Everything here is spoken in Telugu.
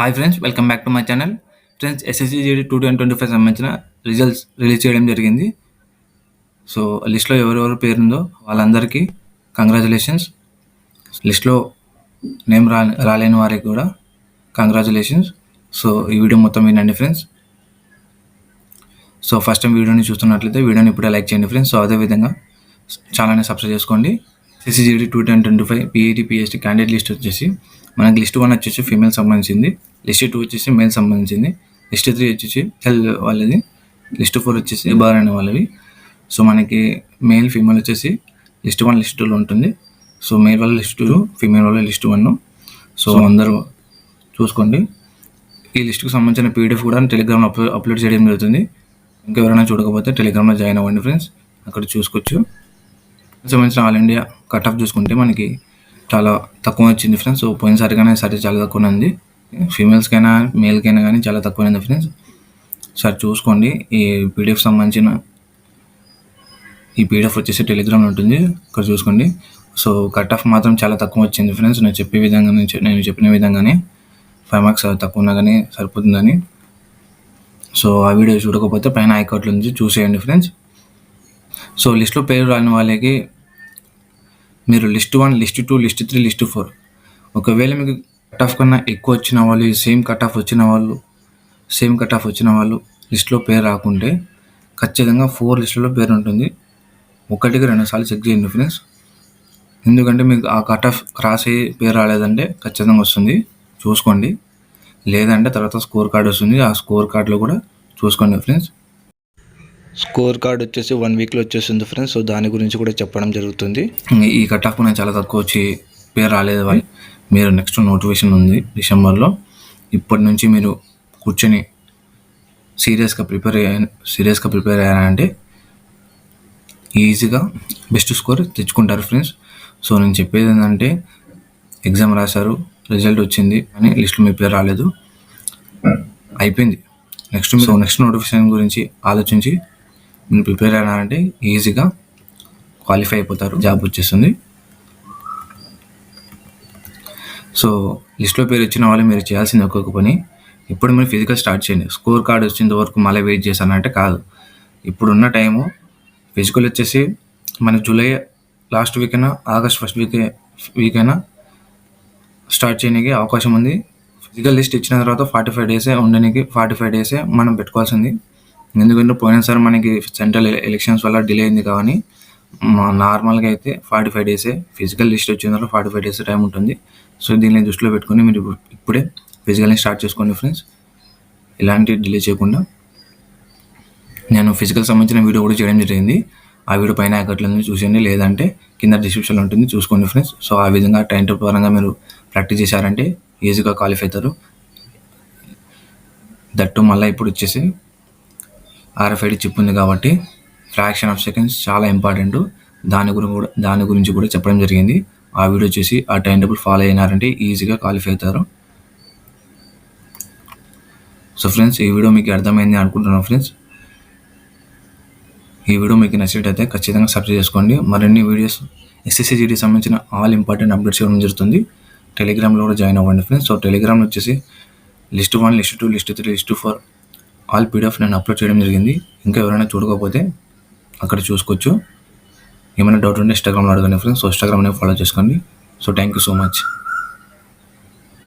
Hi friends, welcome back to my channel. Friends, SSC GD 2025 సంబంధించిన రిజల్ట్స్ రిలీజ్ చేయడం జరిగింది. సో లిస్ట్లో ఎవరెవరు పేరుందో వాళ్ళందరికీ కంగ్రాచులేషన్స్. లిస్ట్లో నేమ్ రాలేని వారికి కూడా కంగ్రాచులేషన్స్. సో ఈ వీడియో మొత్తం వినండి ఫ్రెండ్స్. సో ఫస్ట్ టైం వీడియోని చూస్తున్నట్లయితే వీడియోని ఇప్పుడే లైక్ చేయండి ఫ్రెండ్స్. సో అదేవిధంగా ఛానల్ని సబ్స్క్రైబ్ చేసుకోండి. SSC 2025 PET PST candidate list వచ్చేసి మనకి లిస్ట్ 1 వచ్చేసి ఫీమేల్ సంబంధించింది, లిస్ట్ 2 వచ్చేసి మేల్ సంబంధించింది, లిస్ట్ 3 వచ్చేసి హెల్ వాళ్ళది, లిస్ట్ 4 వచ్చేసి బారాయణ వాళ్ళవి. సో మనకి మేల్ ఫీమేల్ వచ్చేసి లిస్ట్ 1 లిస్ట్ 2లో ఉంటుంది. సో మేల్ వాళ్ళ లిస్ట్ 2, ఫీమేల్ వాళ్ళ లిస్ట్ 1. సో అందరూ చూసుకోండి. ఈ లిస్టుకు సంబంధించిన పీడిఎఫ్ కూడా టెలిగ్రామ్లో అప్లోడ్ చేయడం జరుగుతుంది. ఇంకెవరైనా చూడకపోతే టెలిగ్రామ్లో జాయిన్ అవ్వండి ఫ్రెండ్స్, అక్కడ చూసుకోవచ్చు. సంబంధించిన ఆల్ ఇండియా కట్ ఆఫ్ చూసుకుంటే మనకి చాలా తక్కువ వచ్చింది ఫ్రెండ్స్. సో పోయినసారి కానీ ఈసారి చాలా తక్కువ ఉంది. ఫీమేల్స్కైనా మేల్కైనా కానీ చాలా తక్కువ ఉంది ఫ్రెండ్స్. సార్ చూసుకోండి. ఈ పీడిఎఫ్ సంబంధించిన ఈ పీడిఎఫ్ వచ్చేసి టెలిగ్రామ్లో ఉంటుంది, ఇక్కడ చూసుకోండి. సో కట్ ఆఫ్ మాత్రం చాలా తక్కువ వచ్చింది ఫ్రెండ్స్. నేను చెప్పిన విధంగానే 5 మార్క్స్ తక్కువ ఉన్నా కానీ సరిపోతుందని. సో ఆ వీడియో చూడకపోతే పైన ఐకార్డులో నుంచి చూసేయండి ఫ్రెండ్స్. సో లిస్ట్లో పేరు రాని వాళ్ళకి మీరు లిస్ట్ 1, లిస్ట్ 2, లిస్ట్ 3, లిస్ట్ 4 ఒకవేళ మీకు కట్ ఆఫ్ కన్నా ఎక్కువ వచ్చిన వాళ్ళు, సేమ్ కట్ ఆఫ్ వచ్చిన వాళ్ళు లిస్ట్లో పేరు రాకుంటే ఖచ్చితంగా 4 లిస్టులో పేరు ఉంటుంది. 1కి 2 సార్లు చెక్ చేయండి ఫ్రెండ్స్. ఎందుకంటే మీకు ఆ కట్ ఆఫ్ క్రాస్ అయ్యి పేరు రాలేదంటే ఖచ్చితంగా వస్తుంది, చూసుకోండి. లేదంటే తర్వాత స్కోర్ కార్డ్ వస్తుంది, ఆ స్కోర్ కార్డులో కూడా చూసుకోండి ఫ్రెండ్స్. స్కోర్ కార్డ్ వచ్చేసి 1 వీక్లో వచ్చేస్తుంది ఫ్రెండ్స్. సో దాని గురించి కూడా చెప్పడం జరుగుతుంది. ఈ కట్ ఆఫ్ కూడా చాలా తక్కువ వచ్చి పేరు రాలేదు వాళ్ళు, మీరు నెక్స్ట్ నోటిఫికేషన్ ఉంది డిసెంబర్లో. ఇప్పటి నుంచి మీరు కూర్చొని సీరియస్గా ప్రిపేర్ అయ్యారంటే ఈజీగా బెస్ట్ స్కోర్ తెచ్చుకుంటారు ఫ్రెండ్స్. సో నేను చెప్పేది ఏంటంటే, ఎగ్జామ్ రాశారు, రిజల్ట్ వచ్చింది అని లిస్ట్లో మీ పేరు రాలేదు, అయిపోయింది. నెక్స్ట్ నోటిఫికేషన్ గురించి ఆలోచించి మీరు ప్రిపేర్ అయినారంటే ఈజీగా క్వాలిఫై అయిపోతారు, జాబ్ వచ్చేస్తుంది. సో లిస్ట్లో పేరు వచ్చిన వాళ్ళు మీరు చేయాల్సింది ఒక్కొక్క పని. ఇప్పుడు మీరు ఫిజికల్ స్టార్ట్ చేయండి. స్కోర్ కార్డ్ వచ్చేంత వరకు మళ్ళీ వెయిట్ చేశానంటే కాదు. ఇప్పుడున్న టైము ఫిజికల్ వచ్చేసి మన జూలై లాస్ట్ వీక్ అయినా ఆగస్ట్ ఫస్ట్ వీక్ అయినా స్టార్ట్ చేయడానికి అవకాశం ఉంది. ఫిజికల్ లిస్ట్ ఇచ్చిన తర్వాత 45 డేసే ఉండడానికి 45 డేసే మనం పెట్టుకోవాల్సింది. ఎందుకంటే పోయినసారి మనకి సెంట్రల్ ఎలక్షన్స్ వల్ల డిలే అయింది. కానీ నార్మల్గా అయితే 45 డేసే, ఫిజికల్ లిస్ట్ వచ్చిన తర్వాత 45 డేస్ టైం ఉంటుంది. సో దీన్ని దృష్టిలో పెట్టుకొని మీరు ఇప్పుడే ఫిజికల్ని స్టార్ట్ చేసుకోండి ఫ్రెండ్స్, ఇలాంటి డిలే చేయకుండా. నేను ఫిజికల్ సంబంధించిన వీడియో కూడా చేయడం జరిగింది, ఆ వీడియో పైన ఐకార్డులో చూసేయండి, లేదంటే కింద డిస్క్రిప్షన్లో ఉంటుంది, చూసుకోండి ఫ్రెండ్స్. సో ఆ విధంగా టైం టేబుల్ పరంగా మీరు ప్రాక్టీస్ చేశారంటే ఈజీగా క్వాలిఫై అవుతారు. దట్టు మళ్ళీ ఇప్పుడు వచ్చేసి RFID చిప్ ఉంది కాబట్టి ఫ్రాక్షన్ ఆఫ్ సెకండ్స్ చాలా ఇంపార్టెంట్. దాని గురించి కూడా చెప్పడం జరిగింది. ఆ వీడియో చేసి ఆ టైం టేబుల్ ఫాలో అయినారంటే ఈజీగా క్వాలిఫై అవుతారు. సో ఫ్రెండ్స్, ఈ వీడియో మీకు అర్థమైంది అనుకుంటున్నాను ఫ్రెండ్స్. ఈ వీడియో మీకు నచ్చినట్టయితే ఖచ్చితంగా సబ్స్క్రైబ్ చేసుకోండి. మరిన్ని వీడియోస్ ఎస్ఎస్సి జీడీ సంబంధించిన ఆల్ ఇంపార్టెంట్ అప్డేట్స్ ఇవ్వడం జరుగుతుంది. టెలిగ్రామ్లో కూడా జాయిన్ అవ్వండి ఫ్రెండ్స్. సో టెలిగ్రామ్లో వచ్చేసి list 1, list 2, list 3, list 4 all PDF నేను అప్లోడ్ చేయడం జరిగింది. ఇంకా ఎవరైనా చూడకపోతే అక్కడ చూసుకోవచ్చు. ఏమైనా డౌట్ ఉంటే ఇన్స్టాగ్రామ్లో అడగండి ఫ్రెండ్స్. సో ఇన్స్టాగ్రామ్ని ఫాలో చేసుకోండి. So thank you so much.